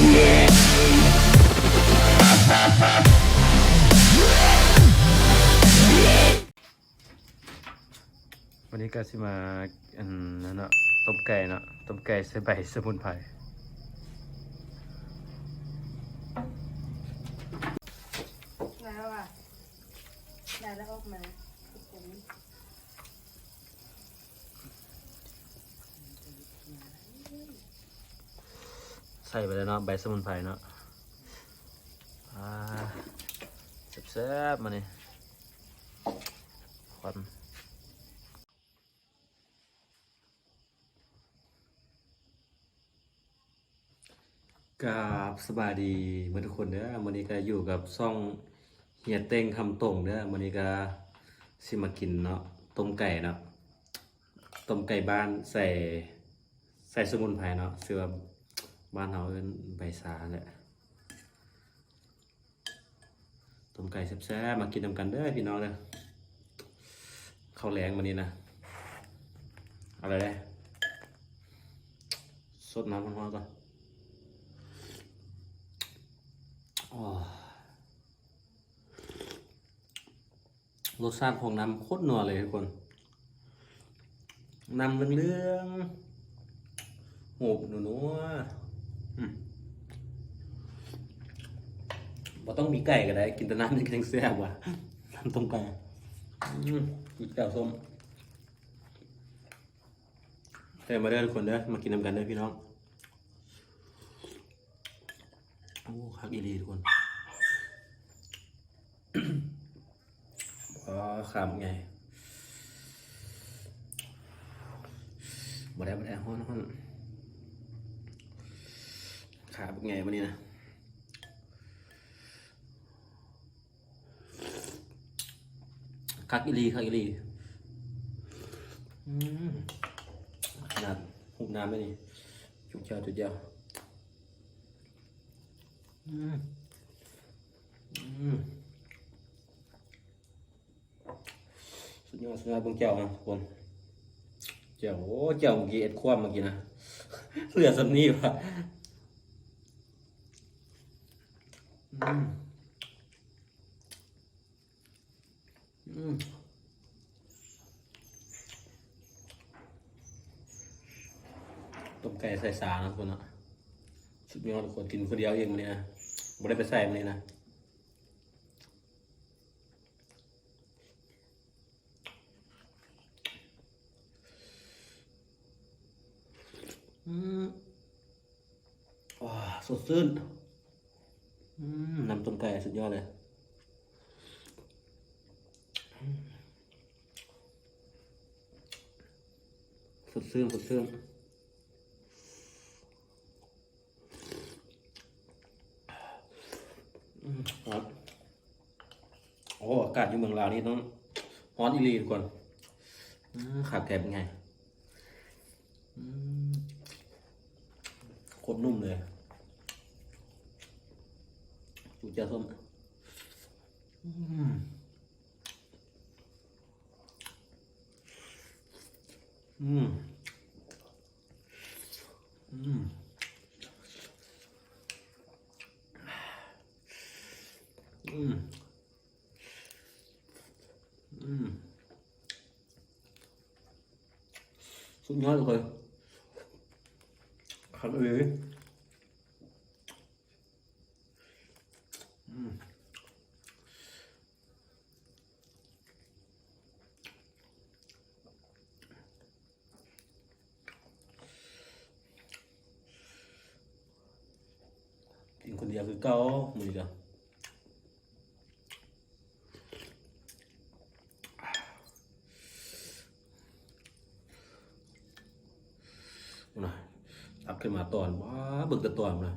วันนี้ก็สิมาอันนั้นเนาะต้มไก่เนาะต้มไก่ใส่ใบสมุนไพรแล้วอ่ะได้แล้วออกมาผม ใส่ไปแล้วเนาะใบสมุนไพรเนาะแซ่บๆมาเนี่ยควันกับสบายดีเมื่อทุกคนเด้อวันนี้ก็อยู่กับซ่องเฮียเต้งคำตรงเด้อวันนี้ก็สิมากินเนาะต้มไก่เนาะต้มไก่บ้านใส่สมุนไพรเนาะคือว่าบ้านเราเป็นใบสาแหละต้มไก่แซ่บๆมากินนำกันเด้อพี่น้องเด้อข้าวแรงวันนี้นะอะไรได้สดน้ำร้อนๆก่อนรสชาติของน้ำโคตรนัวเลยทุกคนน้ำเรื่องๆโหบนัวบ่ต้องมีไก่ก็ได้กินแต่น้ำนี่ก็ยังแซ่บว่ะน้ำต้มไก่กินแก้วส้มแต่มาเด้อทุกคนเด้อมากินน้ำกันเด้อพี่น้องโอ้คักอีหลีทุกคนขามไงบ่ได้ฮ้อนขาเป็นไงวันนี้นะคักอีหลีขนาดหุบน้ำไม่นี่จุดเจ้าสุดยอดเบิ่งแก้วนะทุกคนแก้วโอ้แก้วเมื่อกี้เอ็ดคว่ำเมื่อกี้นะเหลือสักนี้ว่ะต้มไก่ใส่สานะทุกคนนะสุดยอดทุกคนกินคนเดียวเองมันเนี่ยไม่ได้ไปใส่มันเลยนะว้าสดชื่นน้ำต้มไก่สุดยอดเลยสดชื่นครับโอ้อากาศอยู่เมืองลาวนี่ต้องร้อนอีหลีทุกคนขาไก่เป็นไงโคตรนุ่มเลยจูเจ้าส้มสุดยอดเลยขันเลยกินคนเดียวคือเก้ามือเดียวนะตักขึ้นมาตอนว้าบึกตะตอนนะ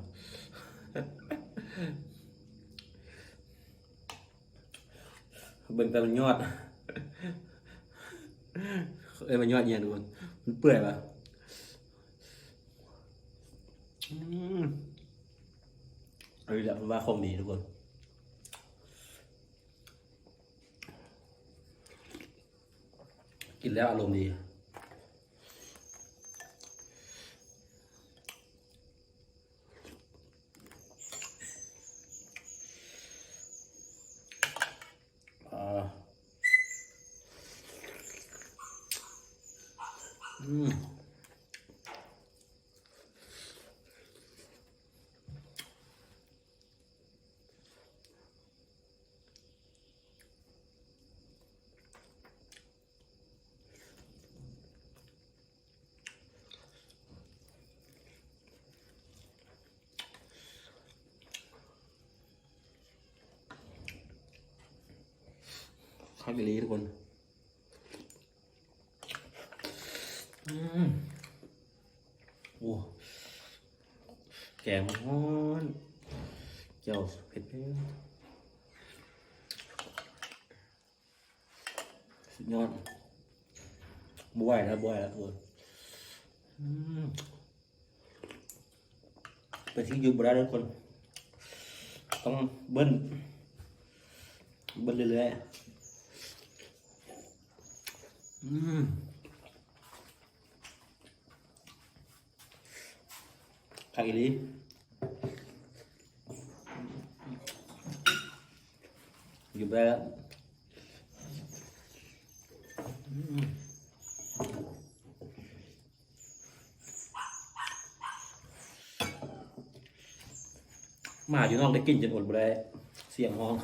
เบิ่งแต่มันยอดมันยอดเย็นทุกคนมันเปื่อยปะอันนี้แหละว่าของดีทุกคนกินแล้วอารมณ์ดี อืมข้าวกิลีทุกคนอืมโอ้แกงฮ้อนเจียวเผ็ดสุดยอดบวยแล้วบวยแล้วทุกคนอืมเป็นที่หยุดบ่ได้ทุกคนต้องเบิ้ลเรื่อยๆข้าวกิลีอยู่ได้แล้วหมาอยู่นอกได้กินจนอดบ่ได้เสียงห้อง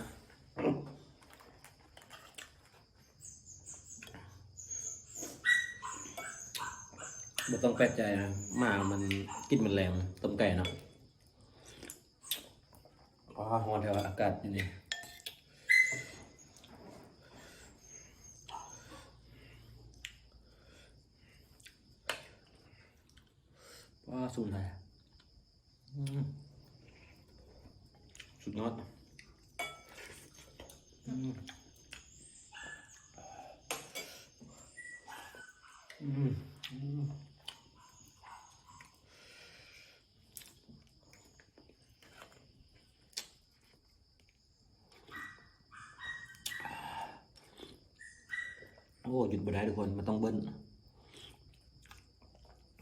บ่ต้องแปลกใจนะหมามันกินมันแรงต้มไก่เนาะอ๋อฮ้อนแถวอากาศนี่ว้าสูงเลยสุดยอดโอ้หยุดบ่ได้ทุกคนมันต้องเบิ้ล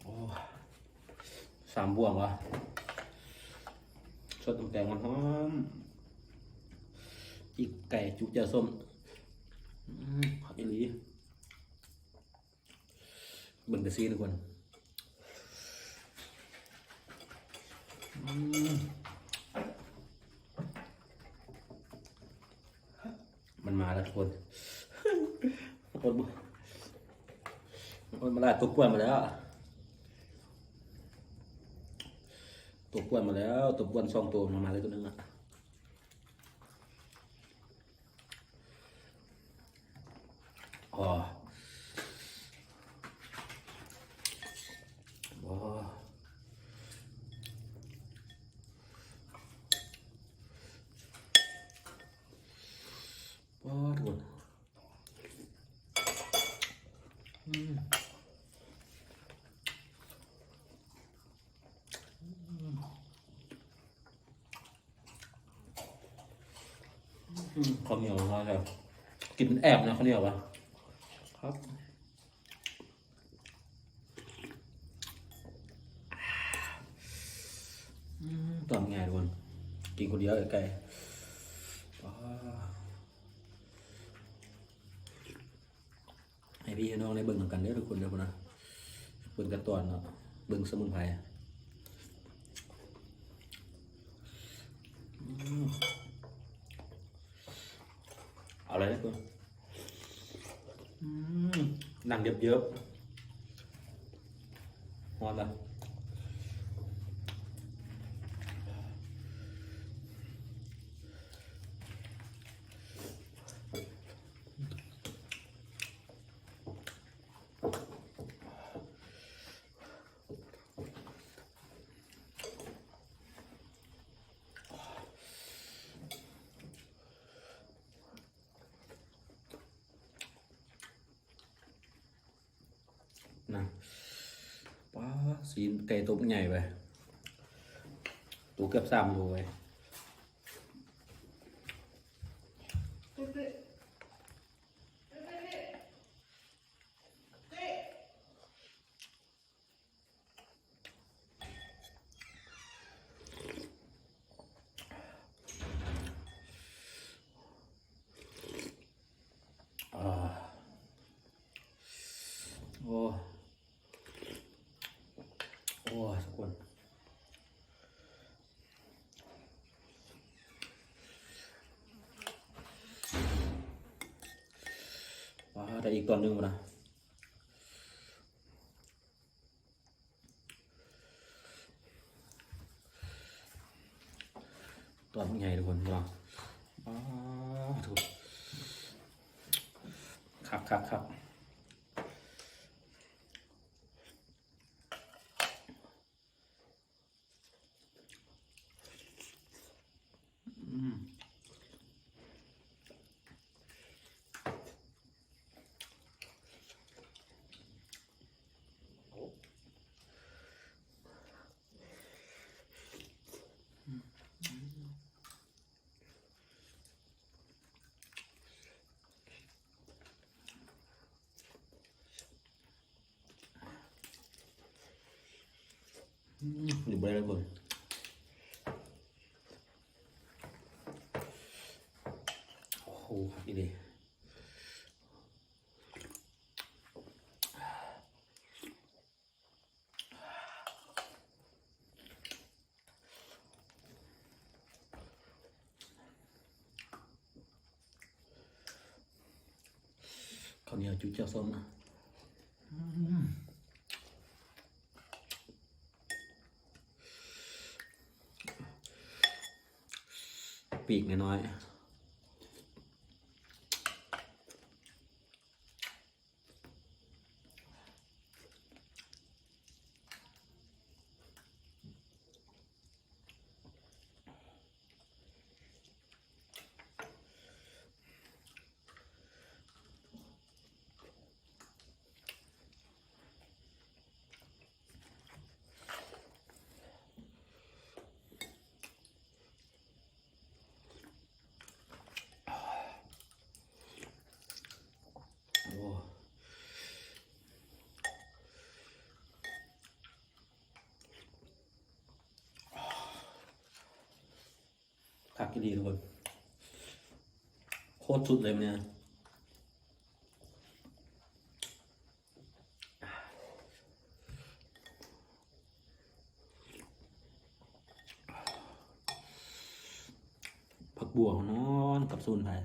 โอ้3 บ่วงวะสดน้ำแตงมันหอมจีกไก่จุกเจ้าส้มผักอีหลีเบิ่งแต่ซีทุกคนมันมาแล้วทุกคนคนมาลาตัวกล้วยมาแล้วตัวกล้วยมาแล้วตัวกล้วย2 ตัวมาเลยตัวนึงอ่ะอ๋อว้าทุกคนข้าวเหนียวมาแล้วกินแอบนะข้าวเหนียวปะครับตอนไงทุกคนกินคนเดียวไก่ให้พี่น้องได้เบิ่งกันเด้อทุกคนเด้อนะเบิ่งกันตอนเนาะเบิ่งสมุนไพรเอาอะไรนะคุณหนังเยอะๆฮอนละนะป้าสีไก่ตัวใหญ่ไปตัวเกือบ3 โลไปโอ้ ยทุกคนว้าได้อีกตอนหนึ่งมานะตอนใหญ่ทุกคนมาถูกครับอยู่บนอะไรทุกคนโอ้โหอีเดีข้าวเหนียวจุ๊บเจ้าส้มนะปีกน้อยโอ้ผักกี่ดีทุกคนโคตรสุดเลยเนี่ยผักบัวนอนกับซูนไผ่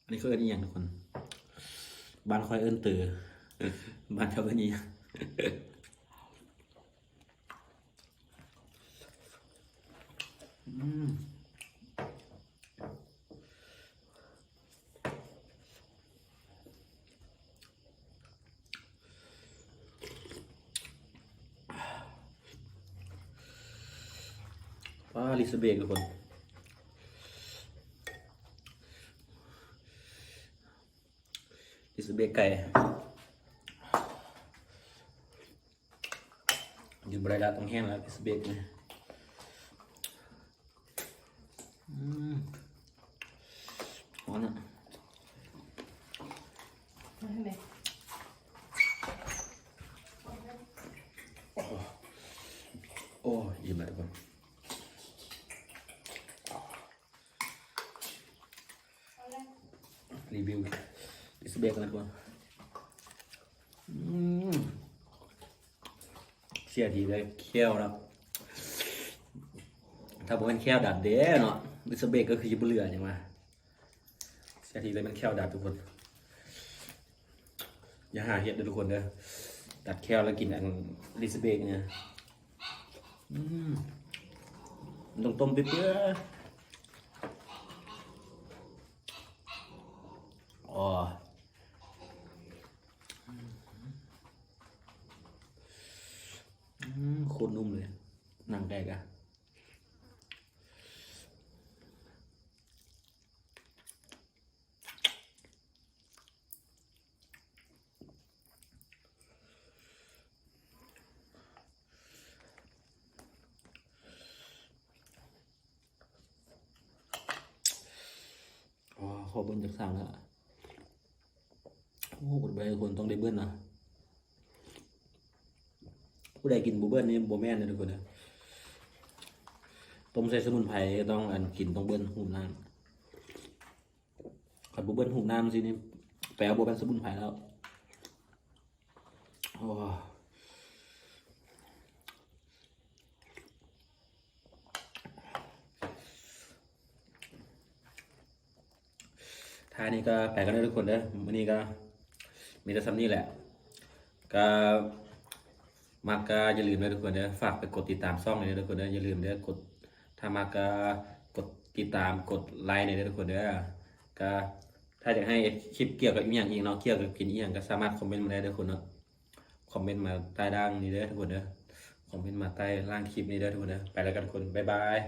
อันนี้เขาเอิ้นอหย่างทุกคนบ้านคอยเอิ้นเตือบ้านเขาเอิ้นอหย่างว่าลิซาเบกทุกคนลิซาเบกไก่อยู่บริษัทต้องแห้งแล้วลิซาเบกเนี่ยหอมอ่ะ มาให้แม่ โอ้ยิ้มเลยทุกคนรีวิวลิซาเบกกันนะทุกคนเสียทีเลยเคี้ยวนะถ้าผมเป็นแควดัดเด้เนาะลิซาเบกก็คือยิบเรืออย่างมาเสียทีเลยมันแควดัดทุกคนอย่าหาเห็ดเลยทุกคนเด้อดัดแควแล้วกินอันลิซาเบกเนี่ยต้องต้มเปื่อยๆอ๋อโคตรนุ่มเลยหนังไก่กะขอเบิ้ลจากสั่งแล้วโอ้กดไปคนต้องได้เบิ้ลนะผู้ใดกินบูเบิ้ลนี่บูแม่นเลยทุกคนนะต้มใส่สมุนไพรต้องอันกินต้องเบิ้ลหุ่นน้ำ ขัดบุเบิ้ลหูน้ำสินี่แปลว่าบุเป็นสมุนไพรแล้วโอ้ท้ายนี้ก็ไปกันได้ทุกคนเด้อวันนี้ก็มีแต่ซ้ำนี่แหละก็มักก็อย่าลืมนะทุกคนเด้อฝากไปกดติดตามช่องเลยนะทุกคนเด้ออย่าลืมเด้อกดถ้ามักก็กดติดตามกดไลค์เลยนะทุกคนเด้อก็ถ้าอยากให้คลิปเกี่ยวกับอีกอย่างอีกเนาะเกี่ยวกับกินอีกอย่างก็สามารถคอมเมนต์มาได้ทุกคนเนาะคอมเมนต์มาใต้ด้านนี้เด้อทุกคนเด้อคอมเมนต์มาใต้ล่างคลิปนี้เด้อทุกคนเด้อไปแล้วกันทุกคนบ๊ายบาย